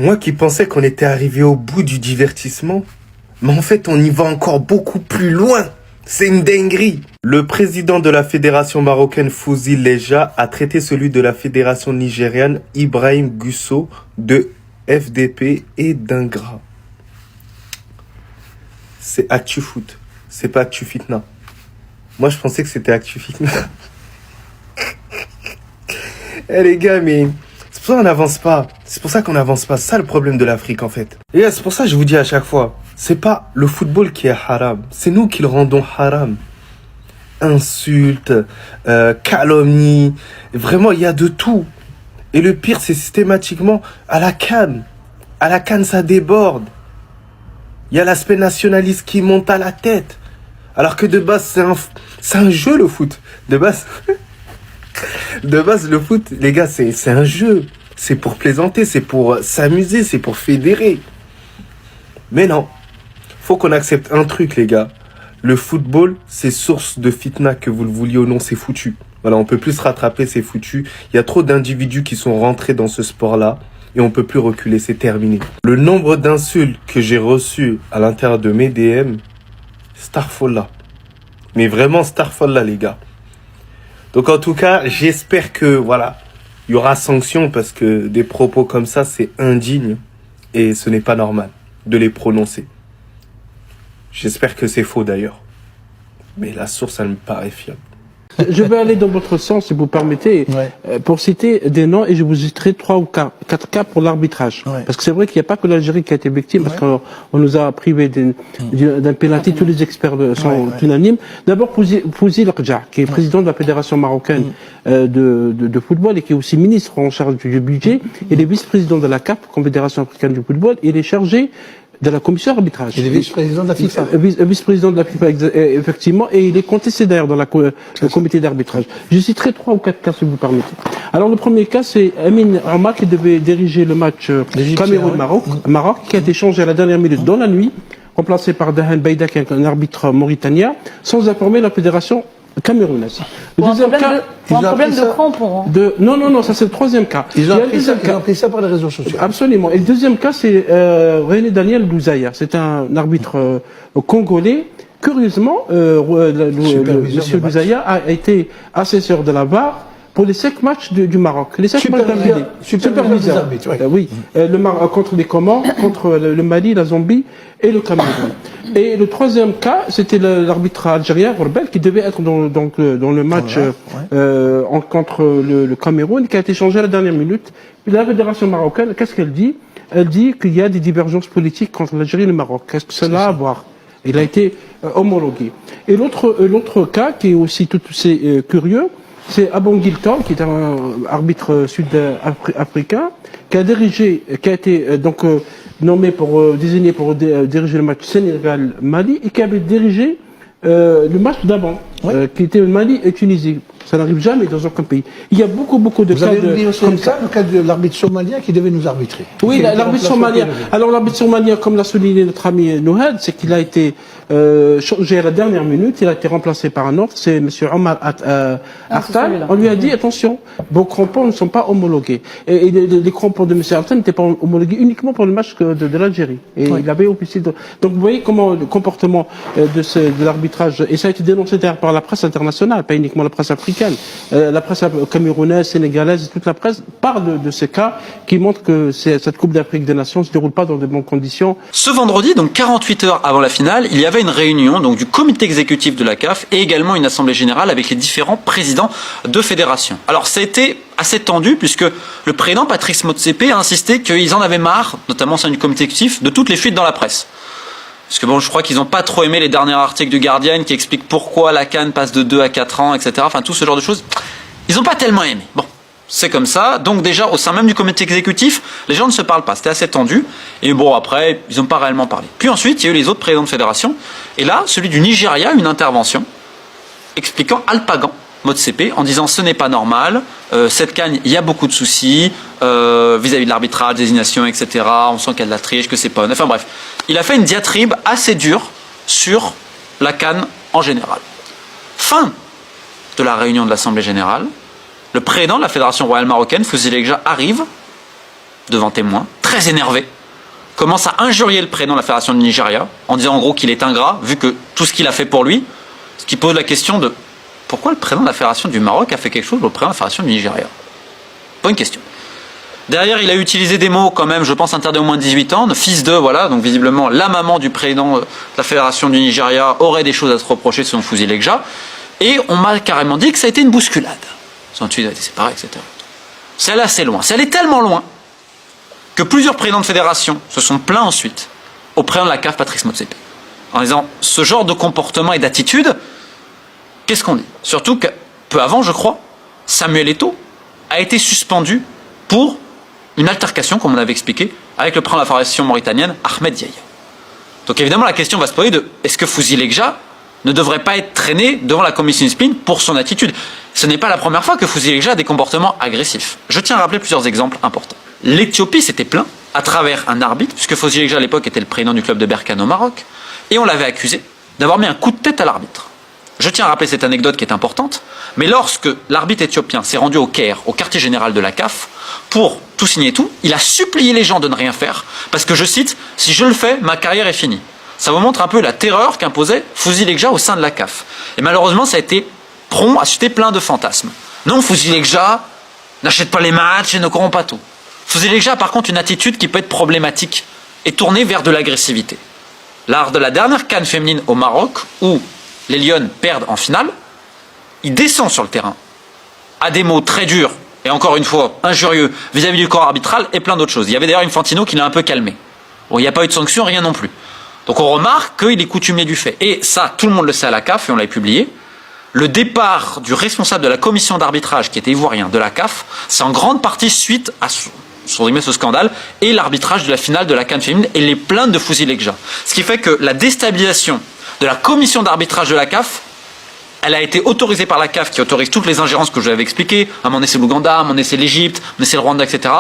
Moi qui pensais qu'on était arrivé au bout du divertissement, mais en fait on y va encore beaucoup plus loin. C'est une dinguerie. Le président de la fédération marocaine Fouzi Leja a traité celui de la fédération nigériane Ibrahim Gusso de FDP et d'ingrat. C'est Actu Foot, c'est pas Actu Fitna. Moi je pensais que c'était Actu Fitna. Eh les gars, mais c'est pour ça qu'on n'avance pas. C'est pour ça qu'on n'avance pas. C'est ça le problème de l'Afrique en fait. Et c'est pour ça que je vous dis à chaque fois, c'est pas le football qui est haram, c'est nous qui le rendons haram. Insultes, calomnies, vraiment il y a de tout. Et le pire c'est systématiquement à la CAN. À la CAN ça déborde. Il y a l'aspect nationaliste qui monte à la tête. Alors que de base c'est un jeu le foot. De base... De base, le foot, les gars, c'est un jeu. C'est pour plaisanter, c'est pour s'amuser, c'est pour fédérer. Mais non, faut qu'on accepte un truc, les gars. Le football, c'est source de fitna, que vous le vouliez ou non, c'est foutu. Voilà, on peut plus se rattraper, c'est foutu. Il y a trop d'individus qui sont rentrés dans ce sport-là et on peut plus reculer, c'est terminé. Le nombre d'insultes que j'ai reçues à l'intérieur de mes DM, starfallah. Mais vraiment starfallah, les gars. Donc en tout cas, j'espère que voilà, il y aura sanction parce que des propos comme ça, c'est indigne et ce n'est pas normal de les prononcer. J'espère que c'est faux d'ailleurs. Mais la source, elle me paraît fiable. Je vais aller dans votre sens, si vous permettez, pour citer des noms, et je vous citerai 3 ou 4 cas pour l'arbitrage. Parce que c'est vrai qu'il n'y a pas que l'Algérie qui a été victime, parce qu'on nous a privés d'un pénalty, tous les experts sont unanimes. D'abord, Fouzi Larja, qui est président de la Fédération marocaine de football, et qui est aussi ministre en charge du budget, il est vice-président de la CAF, Confédération africaine du football, et il est chargé de la commission arbitrage. Il est vice-président de la FIFA. Vice-président de la FIFA, effectivement, et il est contesté d'ailleurs dans le comité d'arbitrage. Je citerai 3 ou 4 cas, si vous permettez. Alors, le premier cas, c'est Amin Omar, qui devait diriger le match Cameroun-Maroc, qui a été changé à la dernière minute dans la nuit, remplacé par Dahan Beida, qui est un arbitre mauritanien, sans informer la fédération camerounaise. Pour un problème de crampons. Non, ça c'est le troisième cas. Ils ont pris ça par les réseaux sociaux. Absolument. Et le deuxième cas, c'est René Daniel Douzaya. C'est un arbitre congolais. Curieusement, monsieur Douzaya a été assesseur de la VAR pour les 5 matchs du Maroc. Les 5 matchs d'affilée. Superviseur. Oui. Le Maroc contre les Comores, contre le Mali, la Zambie et le Cameroun. Et le troisième cas, c'était l'arbitre algérien, Rourbel, qui devait être dans le match contre le Cameroun, qui a été changé à la dernière minute. Et la fédération marocaine, qu'est-ce qu'elle dit? Elle dit qu'il y a des divergences politiques entre l'Algérie et le Maroc. Qu'est-ce que cela a à voir? Il a été homologué. Et l'autre cas, qui est aussi tout aussi curieux, c'est Abon Gilton, qui est un arbitre sud-africain, qui a été nommé désigné pour diriger le match Sénégal-Mali et qui avait dirigé le match d'avant, qui était le Mali et Tunisie. Ça n'arrive jamais dans aucun pays. Il y a beaucoup de cas comme ça. Le cas de l'arbitre somalien qui devait nous arbitrer. Oui, l'arbitre somalien. Alors l'arbitre somalien, comme l'a souligné notre ami Nouhed, c'est qu'il a été changé à la dernière minute. Il a été remplacé par un autre. C'est M. Omar Artal. On lui a dit attention, vos crampons ne sont pas homologués. Et les crampons de M. Artal n'étaient pas homologués uniquement pour le match de l'Algérie. Et il avait officié. Donc vous voyez comment le comportement de l'arbitrage, et ça a été dénoncé d'ailleurs par la presse internationale, pas uniquement la presse africaine. La presse camerounaise, sénégalaise, toute la presse parle de ces cas qui montrent que cette Coupe d'Afrique des Nations ne se déroule pas dans de bonnes conditions. Ce vendredi, donc 48 heures avant la finale, il y avait une réunion donc du comité exécutif de la CAF et également une assemblée générale avec les différents présidents de fédérations. Alors ça a été assez tendu puisque le président Patrice Motsepe a insisté qu'ils en avaient marre, notamment au sein du comité exécutif, de toutes les fuites dans la presse. Parce que bon, je crois qu'ils n'ont pas trop aimé les derniers articles du Guardian qui expliquent pourquoi la CAN passe de 2 à 4 ans, etc. Enfin, tout ce genre de choses. Ils n'ont pas tellement aimé. Bon, c'est comme ça. Donc déjà, au sein même du comité exécutif, les gens ne se parlent pas. C'était assez tendu. Et bon, après, ils n'ont pas réellement parlé. Puis ensuite, il y a eu les autres présidents de fédération. Et là, celui du Nigeria, une intervention expliquant Alpagan Motsepe en disant ce n'est pas normal, cette CAN, il y a beaucoup de soucis vis-à-vis de l'arbitrage, désignation, etc. On sent qu'il y a de la triche, que c'est pas honnête. Enfin bref, il a fait une diatribe assez dure sur la CAN en général. Fin de la réunion de l'Assemblée générale, le président de la Fédération royale marocaine, Fouzi Legja, arrive devant témoins très énervé, commence à injurier le président de la Fédération du Nigeria, en disant en gros qu'il est ingrat, vu que tout ce qu'il a fait pour lui, ce qui pose la question de pourquoi le président de la Fédération du Maroc a fait quelque chose au président de la Fédération du Nigeria. Bonne question. Derrière, il a utilisé des mots quand même, je pense, interdits au moins de 18 ans, fils de, voilà, donc visiblement, la maman du président de la Fédération du Nigeria aurait des choses à se reprocher selon Fouzi Lekja, et on m'a carrément dit que ça a été une bousculade. Ensuite, il a été séparé, etc. C'est allé assez loin. C'est allé tellement loin que plusieurs présidents de fédération se sont plaints ensuite au président de la CAF, Patrice Motsepe, en disant, ce genre de comportement et d'attitude, qu'est-ce qu'on dit? Surtout que, peu avant, je crois, Samuel Eto'o a été suspendu pour une altercation, comme on avait expliqué, avec le président de la fédération mauritanienne, Ahmed Yahya. Donc évidemment, la question va se poser de, est-ce que Fouzi Lekja ne devrait pas être traîné devant la commission discipline pour son attitude? Ce n'est pas la première fois que Fouzi Lekja a des comportements agressifs. Je tiens à rappeler plusieurs exemples importants. L'Éthiopie s'était plaint à travers un arbitre, puisque Fouzi Lekja à l'époque était le président du club de Berkane au Maroc, et on l'avait accusé d'avoir mis un coup de tête à l'arbitre. Je tiens à rappeler cette anecdote qui est importante, mais lorsque l'arbitre éthiopien s'est rendu au Caire, au quartier général de la CAF, pour tout signer et tout, il a supplié les gens de ne rien faire, parce que, je cite, « Si je le fais, ma carrière est finie ». Ça vous montre un peu la terreur qu'imposait Fouzi Lekja au sein de la CAF. Et malheureusement, ça a été prompt à susciter plein de fantasmes. Non, Fouzi Lekja n'achète pas les matchs et ne corrompt pas tout. Fouzi Lekja a par contre une attitude qui peut être problématique et tournée vers de l'agressivité. Lors de la dernière CAN féminine au Maroc, où les Lionnes perdent en finale, il descend sur le terrain, à des mots très durs, et encore une fois, injurieux, vis-à-vis du corps arbitral et plein d'autres choses. Il y avait d'ailleurs Infantino qui l'a un peu calmé. Bon, il n'y a pas eu de sanction, rien non plus. Donc on remarque qu'il est coutumier du fait. Et ça, tout le monde le sait à la CAF, et on l'a publié. Le départ du responsable de la commission d'arbitrage, qui était ivoirien, de la CAF, c'est en grande partie suite à ce scandale, et l'arbitrage de la finale de la CAN féminine, et les plaintes de Fouzi Lekja. Ce qui fait que la déstabilisation de la commission d'arbitrage de la CAF, elle a été autorisée par la CAF, qui autorise toutes les ingérences que je vous avais expliquées. À un moment donné, c'est l'Ouganda, à un moment donné, c'est l'Égypte, à un moment donné, c'est le Rwanda, etc.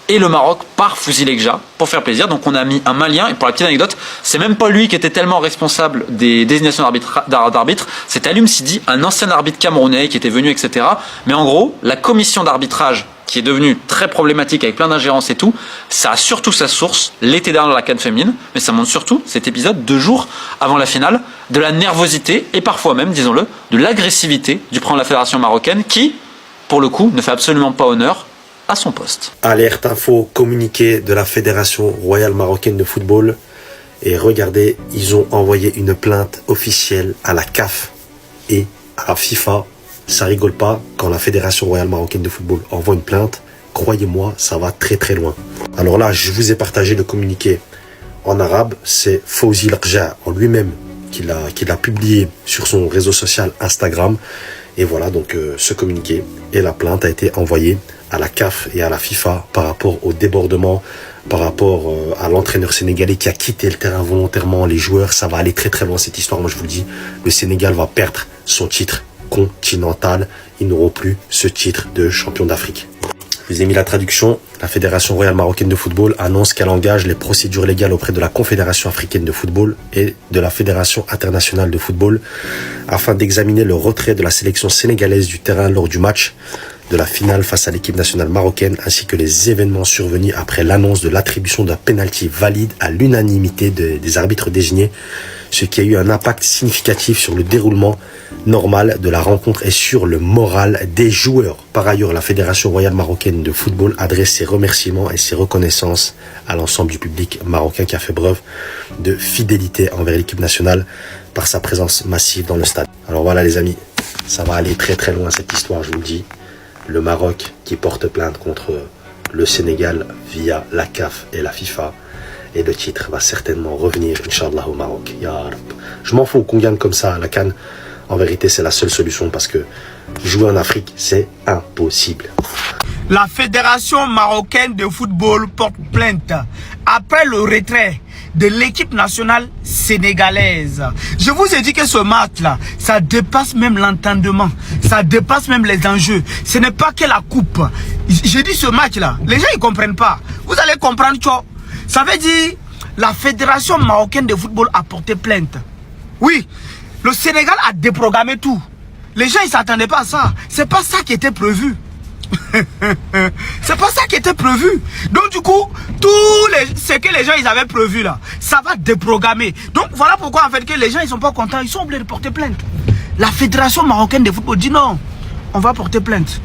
Et le Maroc par Fouzi Lekja, pour faire plaisir. Donc on a mis un Malien, et pour la petite anecdote, c'est même pas lui qui était tellement responsable des désignations d'arbitres, c'est Alioum Sidi, un ancien arbitre camerounais qui était venu, etc. Mais en gros, la commission d'arbitrage, qui est devenue très problématique avec plein d'ingérences et tout, ça a surtout sa source l'été dernier dans la CAN féminine, mais ça montre surtout cet épisode 2 jours avant la finale, de la nervosité et parfois même, disons-le, de l'agressivité du président de la fédération marocaine qui, pour le coup, ne fait absolument pas honneur à son poste. Alerte info communiqué de la Fédération royale marocaine de football. Et regardez, ils ont envoyé une plainte officielle à la CAF et à la FIFA. Ça rigole pas quand la Fédération royale marocaine de football envoie une plainte. Croyez-moi, ça va très très loin. Alors là, je vous ai partagé le communiqué en arabe. C'est Fouzi Lekja en lui-même qui l'a publié sur son réseau social Instagram. Et voilà, donc ce communiqué et la plainte a été envoyée à la CAF et à la FIFA par rapport au débordement, par rapport à l'entraîneur sénégalais qui a quitté le terrain volontairement. Les joueurs, ça va aller très très loin cette histoire. Moi je vous le dis, le Sénégal va perdre son titre continental. Ils n'auront plus ce titre de champion d'Afrique. Je vous ai mis la traduction. La Fédération royale marocaine de football annonce qu'elle engage les procédures légales auprès de la Confédération africaine de football et de la Fédération internationale de football afin d'examiner le retrait de la sélection sénégalaise du terrain lors du match de la finale face à l'équipe nationale marocaine, ainsi que les événements survenus après l'annonce de l'attribution d'un penalty valide à l'unanimité des arbitres désignés, ce qui a eu un impact significatif sur le déroulement normal de la rencontre et sur le moral des joueurs. Par ailleurs, la Fédération royale marocaine de football adresse ses remerciements et ses reconnaissances à l'ensemble du public marocain qui a fait preuve de fidélité envers l'équipe nationale par sa présence massive dans le stade. Alors voilà les amis, ça va aller très très loin cette histoire, je vous le dis. Le Maroc qui porte plainte contre le Sénégal via la CAF et la FIFA. Et le titre va certainement revenir, Inch'Allah, au Maroc. Ya Rab. Je m'en fous qu'on gagne comme ça à la CAN. En vérité, c'est la seule solution parce que jouer en Afrique, c'est impossible. La Fédération marocaine de football porte plainte après le retrait de l'équipe nationale sénégalaise. Je vous ai dit que ce match-là, ça dépasse même l'entendement, ça dépasse même les enjeux. Ce n'est pas que la coupe. J'ai dit ce match-là, les gens ils comprennent pas. Vous allez comprendre, tcho. Ça veut dire la Fédération marocaine de football a porté plainte. Oui, le Sénégal a déprogrammé tout. Les gens ils s'attendaient pas à ça. C'est pas ça qui était prévu. C'est pas ça qui était prévu. Donc du coup, ce que les gens ils avaient prévu là, ça va déprogrammer. Donc voilà pourquoi en fait que les gens ils sont pas contents, ils sont obligés de porter plainte. La Fédération marocaine de football dit non, on va porter plainte.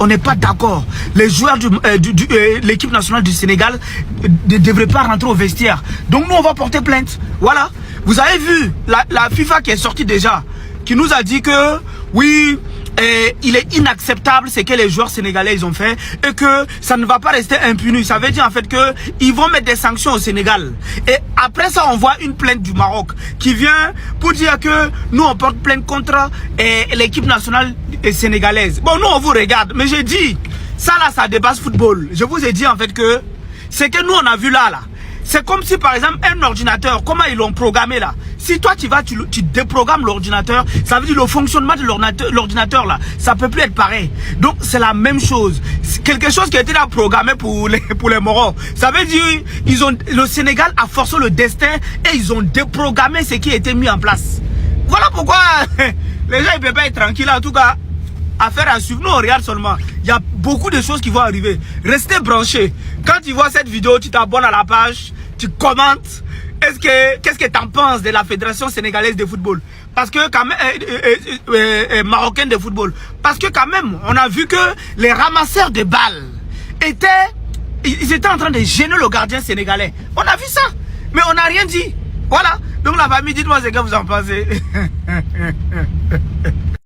On n'est pas d'accord. Les joueurs de l'équipe nationale du Sénégal ne devraient pas rentrer au vestiaire. Donc nous on va porter plainte. Voilà. Vous avez vu la FIFA qui est sortie déjà, qui nous a dit que oui, il est inacceptable ce que les joueurs sénégalais ils ont fait et que ça ne va pas rester impuni. Ça veut dire en fait que ils vont mettre des sanctions au Sénégal. Et après ça, on voit une plainte du Maroc qui vient pour dire que nous on porte plainte contre l'équipe nationale sénégalaise. Bon, nous on vous regarde, mais j'ai dit ça là, ça dépasse football. Je vous ai dit en fait que ce que nous on a vu là, c'est comme si par exemple un ordinateur, comment ils l'ont programmé là. Si toi tu déprogrammes l'ordinateur, ça veut dire le fonctionnement de l'ordinateur là, ça peut plus être pareil. Donc c'est la même chose. Quelque chose qui a été là programmé pour les Marocs. Ça veut dire le Sénégal a forcé le destin et ils ont déprogrammé ce qui a été mis en place. Voilà pourquoi les gens ils peuvent pas être tranquilles en tout cas. Affaire à suivre. Nous on regarde seulement. Il y a beaucoup de choses qui vont arriver. Restez branchés. Quand tu vois cette vidéo, tu t'abonnes à la page, tu commentes. Qu'est-ce que tu en penses de la Fédération sénégalaise de football? Parce que quand même marocaine de football. Parce que quand même, on a vu que les ramasseurs de balles ils étaient en train de gêner le gardien sénégalais. On a vu ça, mais on n'a rien dit. Voilà. Donc la famille, dites-moi ce que vous en pensez.